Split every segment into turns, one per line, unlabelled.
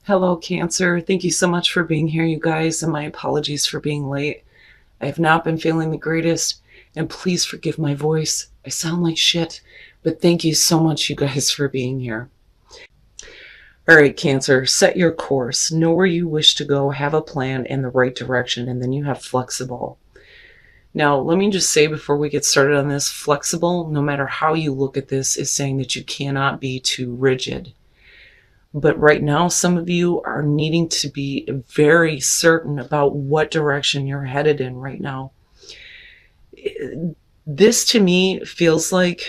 Hello, Cancer. Thank you so much for being here, you guys, and my apologies for being late. I have not been feeling the greatest, and please forgive my voice. I sound like shit, but thank you so much, you guys, for being here. All right, Cancer, set your course. Know where you wish to go, have a plan in the right direction, and then you have flexible. Now, let me just say before we get started on this, flexible, no matter how you look at this, is saying that you cannot be too rigid. But right now, some of you are needing to be very certain about what direction you're headed in right now. This to me feels like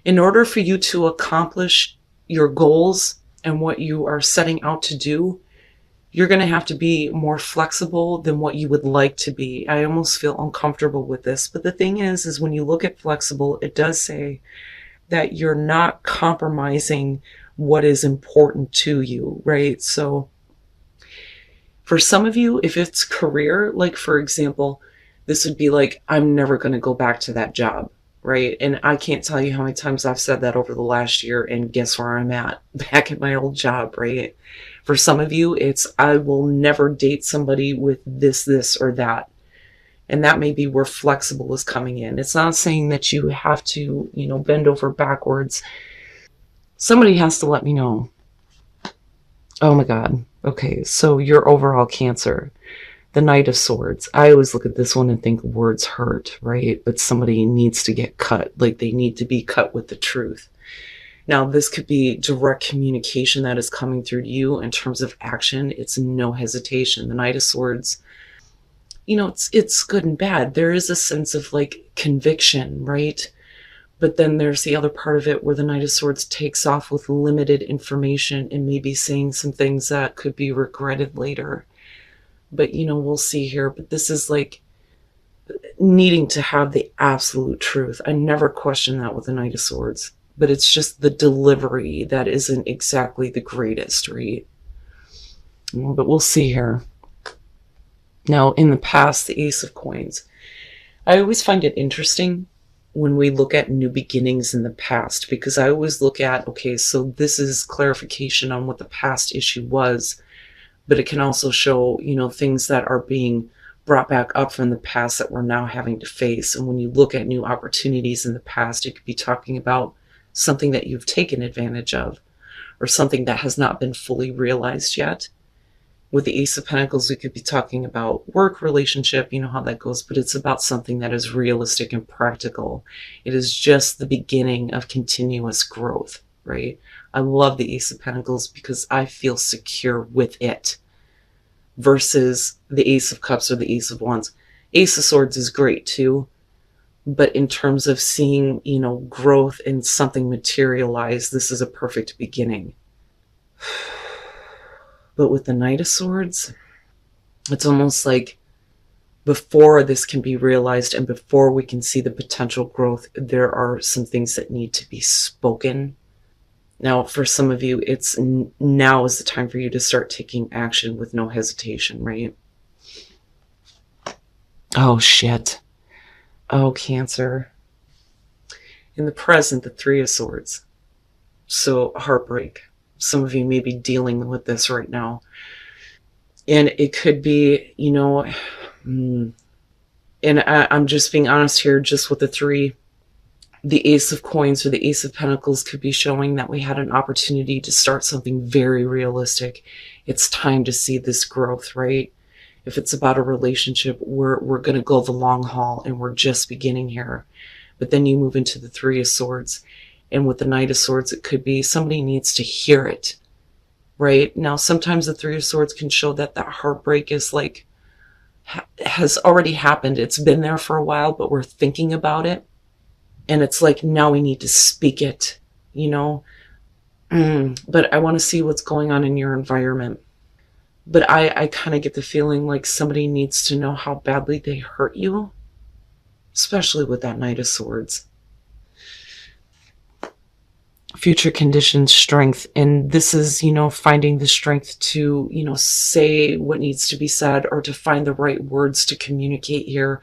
in order for you to accomplish your goals and what you are setting out to do, you're going to have to be more flexible than what you would like to be. I almost feel uncomfortable with this. But the thing is when you look at flexible, it does say that you're not compromising what is important to you, right? So for some of you, if it's career, like for example, this would be like, I'm never going to go back to that job, right? And I can't tell you how many times I've said that over the last year, and guess where I'm at? Back at my old job, right? For some of you, it's, I will never date somebody with this, or that. And that may be where flexible is coming in. It's not saying that you have to, bend over backwards. Somebody has to let me know. Oh my God. Okay, so your overall Cancer, the Knight of Swords. I always look at this one and think words hurt, right? But somebody needs to get cut. Like they need to be cut with the truth. Now, this could be direct communication that is coming through to you in terms of action. It's no hesitation. The Knight of Swords, it's good and bad. There is a sense of like conviction, right? But then there's the other part of it where the Knight of Swords takes off with limited information and maybe saying some things that could be regretted later. But, we'll see here. But this is like needing to have the absolute truth. I never question that with the Knight of Swords. But it's just the delivery that isn't exactly the greatest, right? But we'll see here. Now, in the past, the Ace of Coins. I always find it interesting when we look at new beginnings in the past, because I always look at, okay, so this is clarification on what the past issue was, but it can also show, things that are being brought back up from the past that we're now having to face. And when you look at new opportunities in the past, it could be talking about something that you've taken advantage of or something that has not been fully realized yet. With the Ace of Pentacles, we could be talking about work, relationship, how that goes, but it's about something that is realistic and practical. It is just the beginning of continuous growth, right? I love the Ace of Pentacles because I feel secure with it versus the Ace of Cups or the Ace of Wands. Ace of Swords is great too, but in terms of seeing, growth in something materialize, this is a perfect beginning. But with the Knight of Swords, it's almost like before this can be realized and before we can see the potential growth, there are some things that need to be spoken. Now, for some of you, it's now is the time for you to start taking action with no hesitation, right? Oh, shit. Oh, Cancer. In the present, the Three of Swords. So, heartbreak. Some of you may be dealing with this right now. And it could be, and I'm just being honest here, just with the three, the Ace of Coins or the Ace of Pentacles could be showing that we had an opportunity to start something very realistic. It's time to see this growth, right? If it's about a relationship, we're going to go the long haul and we're just beginning here. But then you move into the Three of Swords. And with the Knight of Swords, it could be somebody needs to hear it, right? Now, sometimes the Three of Swords can show that that heartbreak is like, has already happened. It's been there for a while, but we're thinking about it. And it's like, now we need to speak it, But I want to see what's going on in your environment. But I kind of get the feeling like somebody needs to know how badly they hurt you, especially with that Knight of Swords. Future conditions, strength. And this is, finding the strength to, say what needs to be said or to find the right words to communicate here.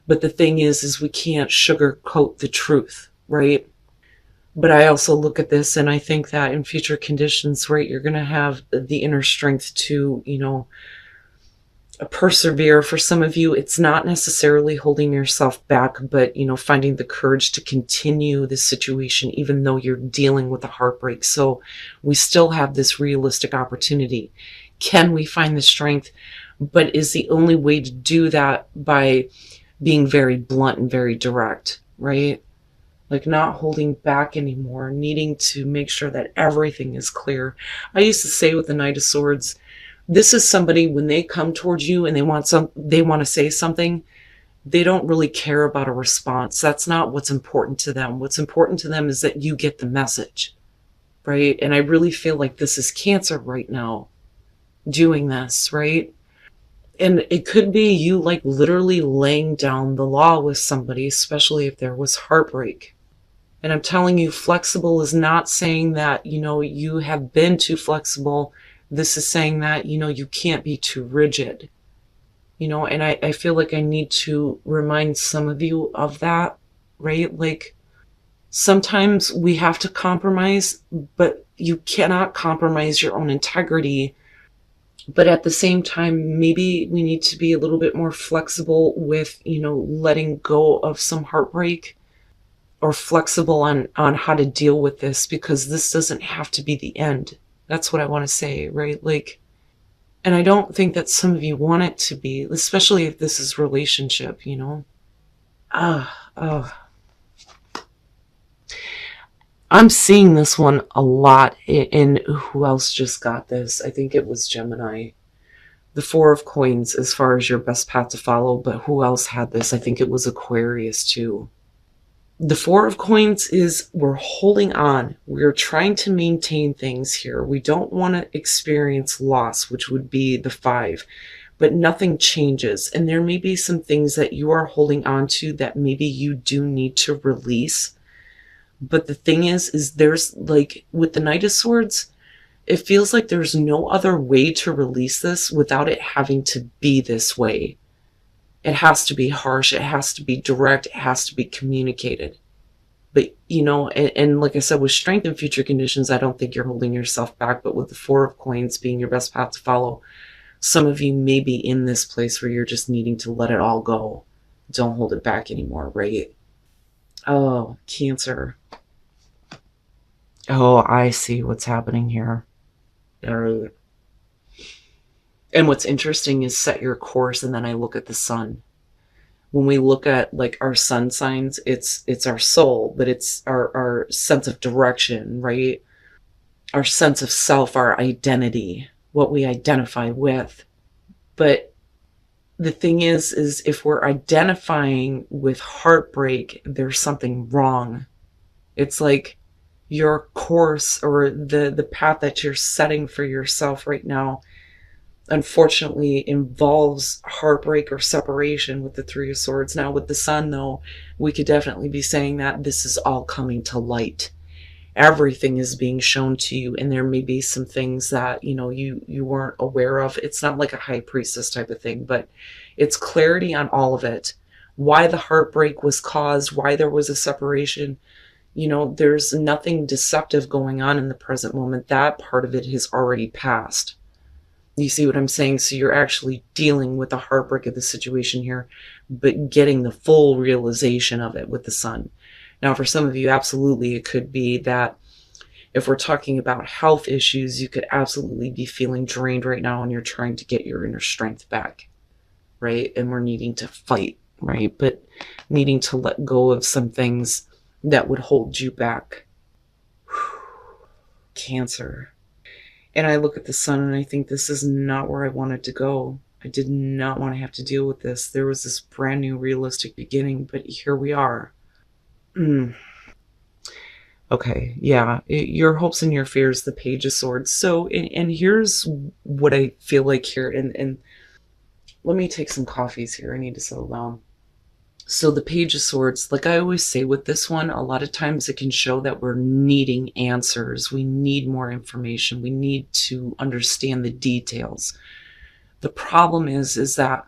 But the thing is we can't sugarcoat the truth, right? But I also look at this and I think that in future conditions, right, you're going to have the inner strength to, persevere. For some of you, it's not necessarily holding yourself back, but, finding the courage to continue the situation, even though you're dealing with a heartbreak. So we still have this realistic opportunity. Can we find the strength? But is the only way to do that by being very blunt and very direct, right? Like not holding back anymore, needing to make sure that everything is clear. I used to say with the Knight of Swords, this is somebody when they come towards you and they want to say something, they don't really care about a response. That's not what's important to them. What's important to them is that you get the message, right? And I really feel like this is Cancer right now doing this, right? And it could be you like literally laying down the law with somebody, especially if there was heartbreak. And I'm telling you, flexible is not saying that, you have been too flexible. This is saying that, you can't be too rigid, and I feel like I need to remind some of you of that, right? Like sometimes we have to compromise, but you cannot compromise your own integrity. But at the same time, maybe we need to be a little bit more flexible with, letting go of some heartbreak, or flexible on how to deal with this, because this doesn't have to be the end. That's what I want to say, right? Like, and I don't think that some of you want it to be, especially if this is relationship, I'm seeing this one a lot in who else just got this? I think it was Gemini. The Four of Coins as far as your best path to follow, but who else had this? I think it was Aquarius too. The Four of Coins is we're holding on. We're trying to maintain things here. We don't want to experience loss, which would be the Five, but nothing changes. And there may be some things that you are holding on to that maybe you do need to release. But the thing is there's like with the Knight of Swords, it feels like there's no other way to release this without it having to be this way. It has to be harsh. It has to be direct. It has to be communicated. But, and like I said, with strength in future conditions, I don't think you're holding yourself back. But with the Four of Coins being your best path to follow, some of you may be in this place where you're just needing to let it all go. Don't hold it back anymore, right? Oh, Cancer. Oh, I see what's happening here. All right. And what's interesting is set your course, and then I look at the sun. When we look at like our sun signs, it's our soul, but it's our sense of direction, right? Our sense of self, our identity, what we identify with. But the thing is if we're identifying with heartbreak, there's something wrong. It's like your course or the path that you're setting for yourself right now unfortunately involves heartbreak or separation with the Three of Swords. Now with the sun though, we could definitely be saying that this is all coming to light. Everything is being shown to you, and there may be some things that you weren't aware of. It's not like a high priestess type of thing, but it's clarity on all of it. Why the heartbreak was caused, why there was a separation. There's nothing deceptive going on in the present moment. That part of it has already passed. You see what I'm saying? So you're actually dealing with the heartbreak of the situation here, but getting the full realization of it with the sun. Now, for some of you, absolutely, it could be that if we're talking about health issues, you could absolutely be feeling drained right now and you're trying to get your inner strength back, right? And we're needing to fight, right? But needing to let go of some things that would hold you back. Cancer. And I look at the sun and I think this is not where I wanted to go. I did not want to have to deal with this. There was this brand new realistic beginning, but here we are. Okay, yeah, your hopes and your fears, the Page of Swords. So, and here's what I feel like here, and let me take some coffees here. I need to settle down. So the Page of Swords, like I always say with this one, a lot of times it can show that we're needing answers. We need more information. We need to understand the details. The problem is that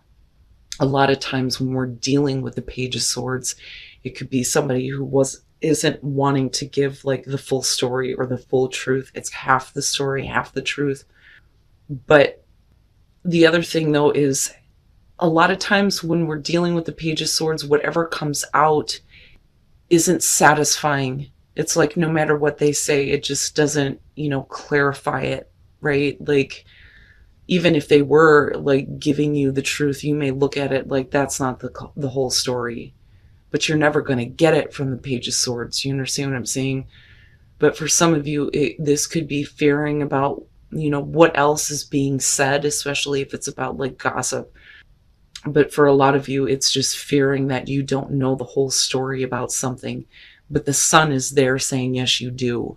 a lot of times when we're dealing with the Page of Swords, it could be somebody who was isn't wanting to give like the full story or the full truth. It's half the story, half the truth. But the other thing though is a lot of times when we're dealing with the Page of Swords, whatever comes out isn't satisfying. It's like no matter what they say, it just doesn't, clarify it, right? Like even if they were like giving you the truth, you may look at it like that's not the whole story. But you're never going to get it from the Page of Swords. You understand what I'm saying? But for some of you, this could be fearing about, what else is being said, especially if it's about like gossip. But for a lot of you, it's just fearing that you don't know the whole story about something. But the sun is there saying, yes, you do.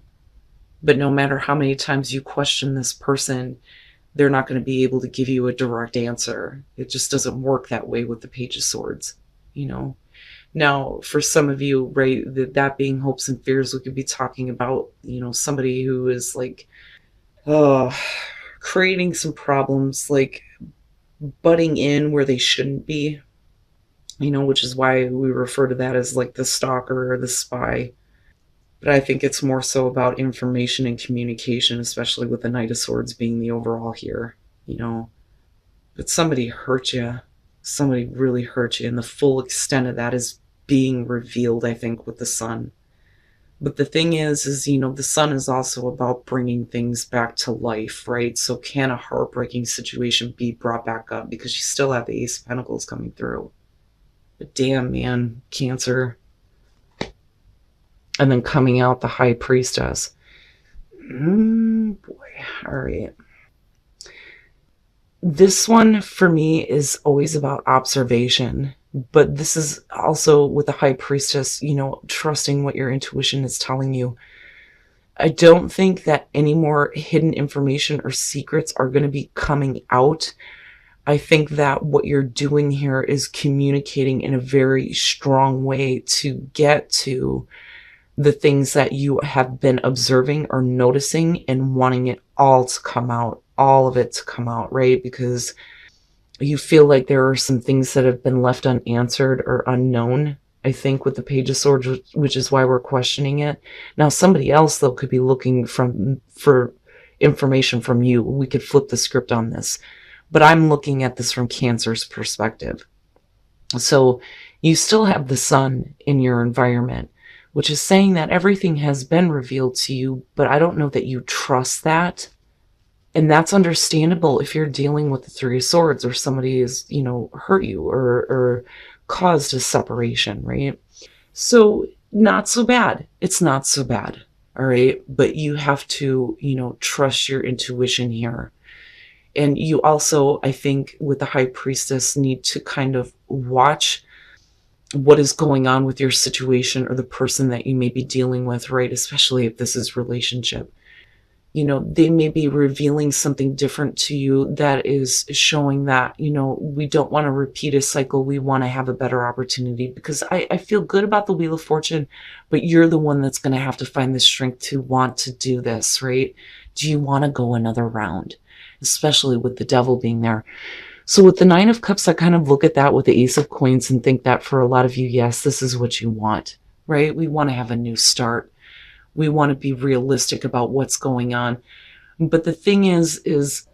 But no matter how many times you question this person, they're not going to be able to give you a direct answer. It just doesn't work that way with the Page of Swords, Now, for some of you, right, that being hopes and fears, we could be talking about, somebody who is like, creating some problems, like butting in where they shouldn't be, which is why we refer to that as like the stalker or the spy. But I think it's more so about information and communication, especially with the Knight of Swords being the overall here, But somebody hurt you. Somebody really hurt you, and the full extent of that is being revealed, I think, with the sun. But the thing is, the sun is also about bringing things back to life, right? So can a heartbreaking situation be brought back up? Because you still have the Ace of Pentacles coming through. But damn, man, Cancer. And then coming out the High Priestess. Boy, all right. This one for me is always about observation, but this is also with the High Priestess, trusting what your intuition is telling you. I don't think that any more hidden information or secrets are going to be coming out. I think that what you're doing here is communicating in a very strong way to get to the things that you have been observing or noticing and wanting it all to come out. All of it to come out, right? Because you feel like there are some things that have been left unanswered or unknown, I think, with the Page of Swords, which is why we're questioning it. Now, somebody else, though, could be looking for information from you. We could flip the script on this. But I'm looking at this from Cancer's perspective. So you still have the sun in your environment, which is saying that everything has been revealed to you, but I don't know that you trust that. And that's understandable if you're dealing with the Three of Swords or somebody has, hurt you or caused a separation, right? So not so bad. It's not so bad. All right. But you have to, trust your intuition here. And you also, I think, with the High Priestess, need to kind of watch what is going on with your situation or the person that you may be dealing with, right? Especially if this is relationship. They may be revealing something different to you that is showing that, we don't want to repeat a cycle. We want to have a better opportunity, because I feel good about the Wheel of Fortune, but you're the one that's going to have to find the strength to want to do this, right? Do you want to go another round? Especially with the Devil being there. So with the Nine of Cups, I kind of look at that with the Ace of Coins and think that for a lot of you, yes, this is what you want, right? We want to have a new start. We want to be realistic about what's going on. But the thing is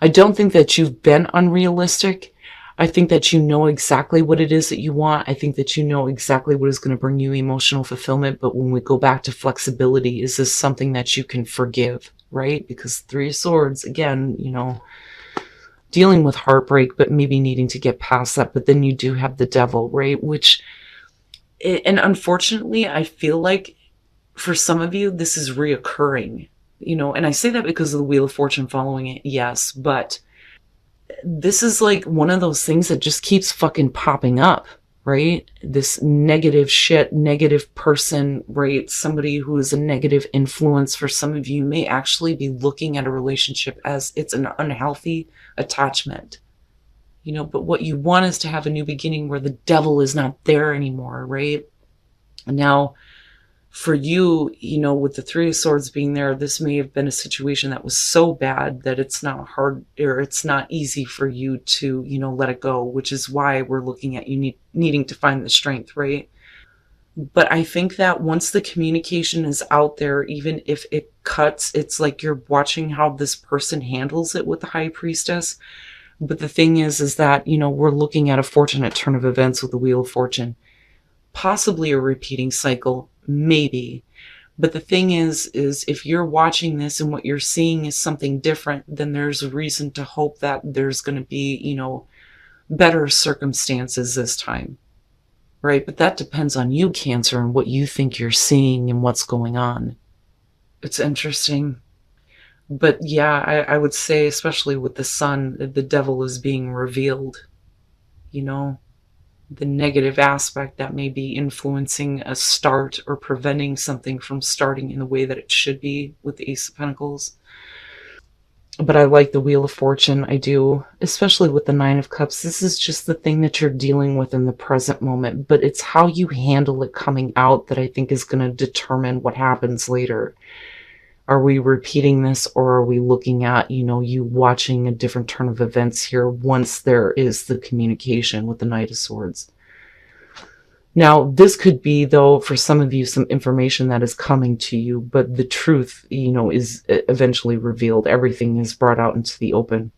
I don't think that you've been unrealistic. I think that you know exactly what it is that you want. I think that you know exactly what is going to bring you emotional fulfillment. But when we go back to flexibility, is this something that you can forgive, right? Because Three of Swords, again, dealing with heartbreak, but maybe needing to get past that. But then you do have the Devil, right? And unfortunately, I feel like for some of you, this is reoccurring, and I say that because of the Wheel of Fortune following it, yes, but this is like one of those things that just keeps fucking popping up, right? This negative shit, negative person, right? Somebody who is a negative influence. For some of you may actually be looking at a relationship as it's an unhealthy attachment, but what you want is to have a new beginning where the Devil is not there anymore, right? And now for you, with the Three of Swords being there, this may have been a situation that was so bad that it's not hard, or it's not easy for you to, let it go, which is why we're looking at you needing to find the strength, right? But I think that once the communication is out there, even if it cuts, it's like you're watching how this person handles it with the high priestess. But the thing is that, we're looking at a fortunate turn of events with the Wheel of Fortune. Possibly a repeating cycle, maybe. But the thing is if you're watching this and what you're seeing is something different, then there's a reason to hope that there's going to be, better circumstances this time. Right? But that depends on you, Cancer, and what you think you're seeing and what's going on. It's interesting. But yeah, I would say, especially with the sun, the devil is being revealed. The negative aspect that may be influencing a start or preventing something from starting in the way that it should be with the Ace of Pentacles. But I like the Wheel of Fortune. I do, especially with the Nine of Cups. This is just the thing that you're dealing with in the present moment, but it's how you handle it coming out that I think is going to determine what happens later. Are we repeating this, or are we looking at, you watching a different turn of events here once there is the communication with the Knight of Swords? Now, this could be, though, for some of you, some information that is coming to you, but the truth, is eventually revealed. Everything is brought out into the open.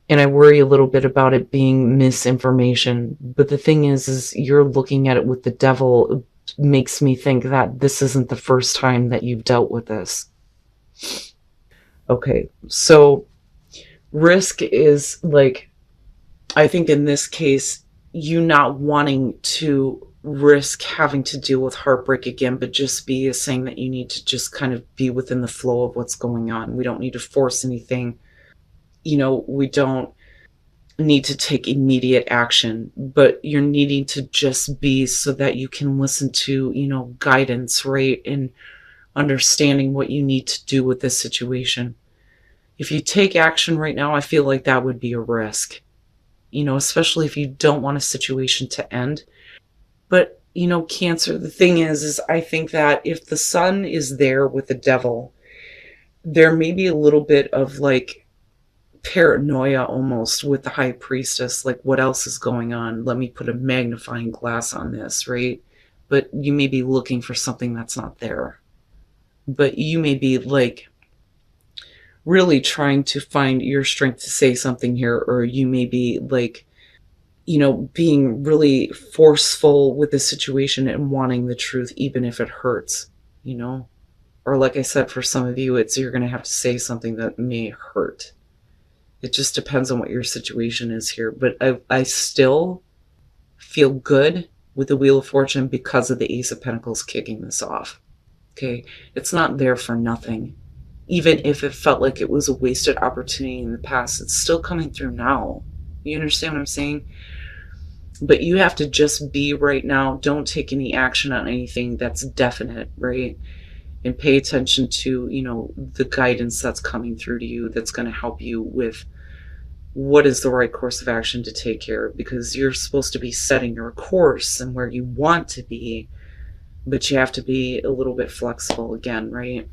And I worry a little bit about it being misinformation. But the thing is you're looking at it with the devil. Makes me think that this isn't the first time that you've dealt with this. Okay, so risk is like, I think in this case, you not wanting to risk having to deal with heartbreak again, but just be saying that you need to just kind of be within the flow of what's going on. We don't need to force anything. We don't need to take immediate action, but you're needing to just be so that you can listen to, guidance, right? And understanding what you need to do with this situation. If you take action right now, I feel like that would be a risk, especially if you don't want a situation to end. But, Cancer, the thing is I think that if the sun is there with the devil, there may be a little bit of like paranoia almost with the high priestess, like what else is going on? Let me put a magnifying glass on this, right? But you may be looking for something that's not there. But you may be like really trying to find your strength to say something here, or you may be like, being really forceful with the situation and wanting the truth, even if it hurts, or like I said, for some of you, you're going to have to say something that may hurt. It just depends on what your situation is here. But I still feel good with the Wheel of Fortune because of the Ace of Pentacles kicking this off. Okay? It's not there for nothing. Even if it felt like it was a wasted opportunity in the past, it's still coming through now. You understand what I'm saying? But you have to just be right now. Don't take any action on anything that's definite, right? And pay attention to, the guidance that's coming through to you that's going to help you with what is the right course of action to take here, because you're supposed to be setting your course and where you want to be, but you have to be a little bit flexible again, right?